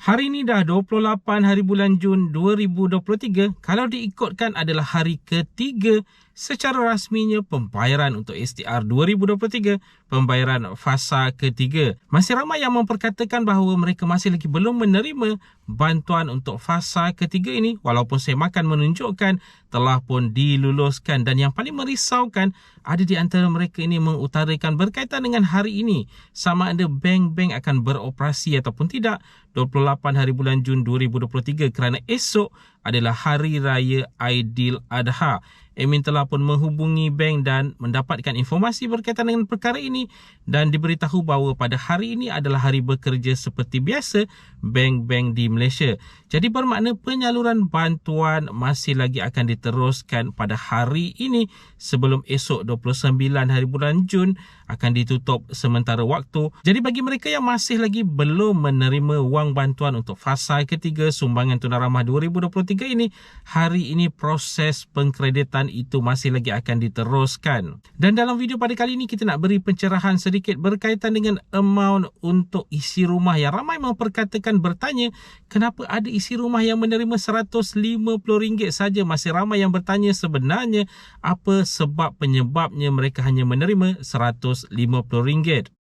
Hari ini dah 28 hari bulan Jun 2023. Kalau diikutkan adalah hari ketiga secara rasminya pembayaran untuk STR 2023, pembayaran fasa ketiga. Masih ramai yang memperkatakan bahawa mereka masih lagi belum menerima bantuan untuk fasa ketiga ini, walaupun Semakan menunjukkan telah pun diluluskan. Dan yang paling merisaukan, ada di antara mereka ini mengutarakan berkaitan dengan hari ini, sama ada bank-bank akan beroperasi ataupun tidak 28 hari bulan Jun 2023, kerana esok adalah Hari Raya Aidiladha. Amin telah pun menghubungi bank dan mendapatkan informasi berkaitan dengan perkara ini dan diberitahu bahawa pada hari ini adalah hari bekerja seperti biasa bank-bank di Malaysia. Jadi bermakna penyaluran bantuan masih lagi akan diteruskan pada hari ini sebelum esok 29 hari bulan Jun akan ditutup sementara waktu. Jadi bagi mereka yang masih lagi belum menerima wang bantuan untuk fasa ketiga sumbangan tunai ramah 2023 ini, hari ini proses pengkreditan itu masih lagi akan diteruskan. Dan dalam video pada kali ini kita nak beri pencerahan sedikit berkaitan dengan amount untuk isi rumah yang ramai memperkatakan bertanya kenapa ada isi rumah yang menerima RM150 saja. Masih ramai yang bertanya sebenarnya apa sebab penyebabnya mereka hanya menerima RM150.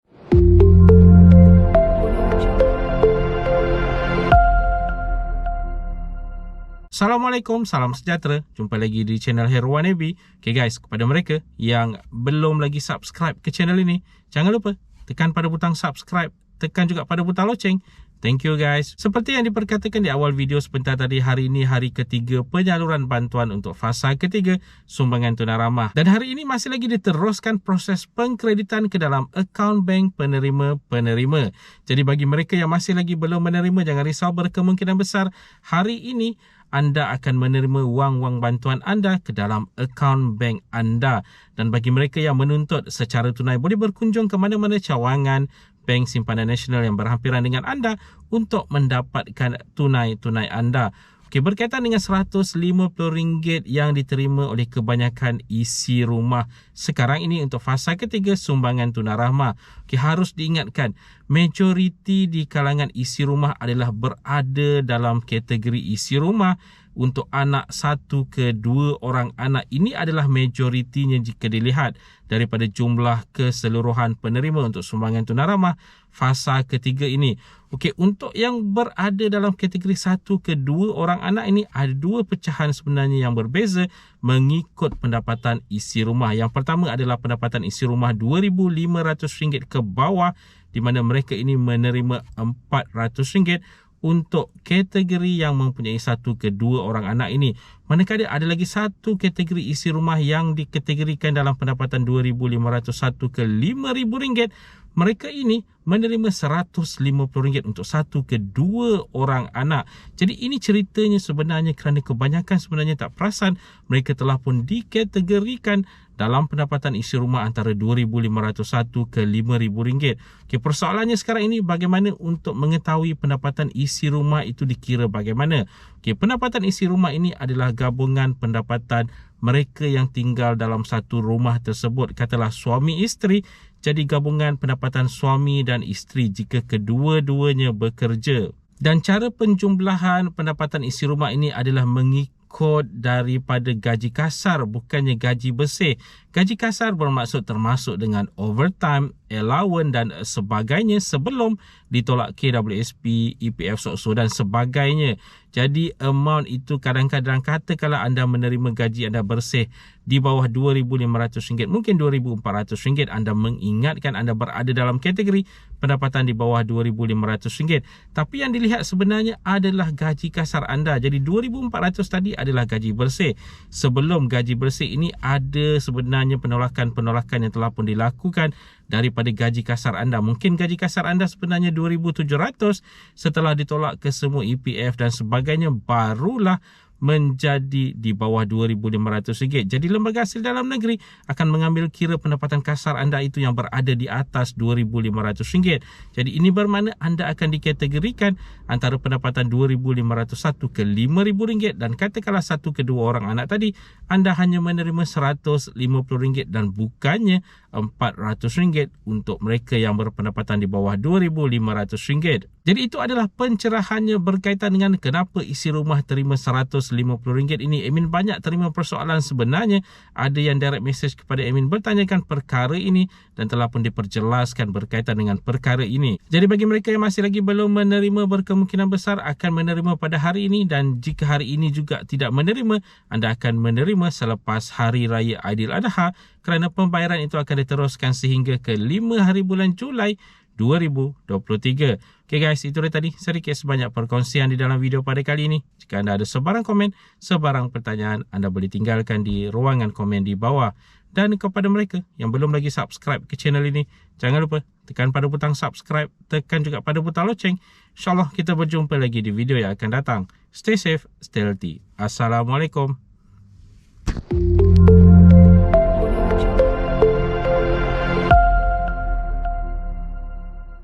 Assalamualaikum, salam sejahtera. Jumpa lagi di channel Heruan AB. Okay guys, kepada mereka yang belum lagi subscribe ke channel ini, jangan lupa tekan pada butang subscribe, tekan juga pada butang loceng. Thank you guys. Seperti yang diperkatakan di awal video sebentar tadi, hari ini hari ketiga penyaluran bantuan untuk fasa ketiga sumbangan tunai ramah. Dan hari ini masih lagi diteruskan proses pengkreditan ke dalam akaun bank penerima-penerima. Jadi bagi mereka yang masih lagi belum menerima, jangan risau, berkemungkinan besar hari ini anda akan menerima wang-wang bantuan anda ke dalam akaun bank anda. Dan bagi mereka yang menuntut secara tunai, boleh berkunjung ke mana-mana cawangan Bank Simpanan Nasional yang berhampiran dengan anda untuk mendapatkan tunai anda. Okey, berkaitan dengan RM150 yang diterima oleh kebanyakan isi rumah sekarang ini untuk fasa ketiga sumbangan tunai rahmah. Okey, harus diingatkan, majoriti di kalangan isi rumah adalah berada dalam kategori isi rumah untuk anak 1 ke 2 orang anak. Ini adalah majoritinya jika dilihat daripada jumlah keseluruhan penerima untuk sumbangan tunai ramah fasa ketiga ini. Okey, untuk yang berada dalam kategori 1 ke 2 orang anak ini, ada 2 pecahan sebenarnya yang berbeza mengikut pendapatan isi rumah. Yang pertama adalah pendapatan isi rumah RM2,500 ke bawah, di mana mereka ini menerima RM400 untuk kategori yang mempunyai 1 ke 2 orang anak ini. Manakala ada lagi satu kategori isi rumah yang dikategorikan dalam pendapatan RM2,501 ke RM5,000, mereka ini menerima RM150 untuk 1 ke 2 orang anak. Jadi ini ceritanya sebenarnya kerana kebanyakan sebenarnya tak perasan mereka telah pun dikategorikan dalam pendapatan isi rumah antara RM2,501 ke RM5,000. Okay, persoalannya sekarang ini bagaimana untuk mengetahui pendapatan isi rumah itu dikira bagaimana? Okay, pendapatan isi rumah ini adalah gabungan pendapatan mereka yang tinggal dalam satu rumah tersebut. Katalah suami isteri, jadi gabungan pendapatan suami dan isteri jika kedua-duanya bekerja. Dan cara penjumlahan pendapatan isi rumah ini adalah mengikut daripada gaji kasar, bukannya gaji bersih. Gaji kasar bermaksud termasuk dengan overtime, allowance dan sebagainya sebelum ditolak KWSP, EPF SOCSO dan sebagainya. Jadi amount itu kadang-kadang katakanlah anda menerima gaji anda bersih di bawah RM2,500, mungkin RM2,400, anda mengingatkan anda berada dalam kategori pendapatan di bawah RM2,500. Tapi yang dilihat sebenarnya adalah gaji kasar anda. Jadi RM2,400 tadi adalah gaji bersih. Sebelum gaji bersih ini ada sebenarnya penolakan-penolakan yang telah pun dilakukan daripada gaji kasar anda. Mungkin gaji kasar anda sebenarnya RM2,700, setelah ditolak ke semua EPF dan sebagainya barulah menjadi di bawah RM2,500. Jadi lembaga hasil dalam negeri akan mengambil kira pendapatan kasar anda itu yang berada di atas RM2,500. Jadi ini bermakna anda akan dikategorikan antara pendapatan RM2,501 ke RM5,000, dan katakanlah 1 ke 2 orang anak tadi anda hanya menerima RM150 dan bukannya RM400 untuk mereka yang berpendapatan di bawah RM2,500. Jadi itu adalah pencerahannya berkaitan dengan kenapa isi rumah terima RM150 ini. Admin banyak terima persoalan sebenarnya. Ada yang direct message kepada admin bertanyakan perkara ini dan telah pun diperjelaskan berkaitan dengan perkara ini. Jadi bagi mereka yang masih lagi belum menerima, berkemungkinan besar akan menerima pada hari ini, dan jika hari ini juga tidak menerima, anda akan menerima selepas Hari Raya Aidiladha, kerana pembayaran itu akan diteruskan sehingga ke 5 hari bulan Julai 2023. Okay guys, itu dia tadi sedikit sebanyak perkongsian di dalam video pada kali ini. Jika anda ada sebarang komen, sebarang pertanyaan, anda boleh tinggalkan di ruangan komen di bawah. Dan kepada mereka yang belum lagi subscribe ke channel ini, jangan lupa tekan pada butang subscribe, tekan juga pada butang loceng. InsyaAllah kita berjumpa lagi di video yang akan datang. Stay safe, stay healthy. Assalamualaikum.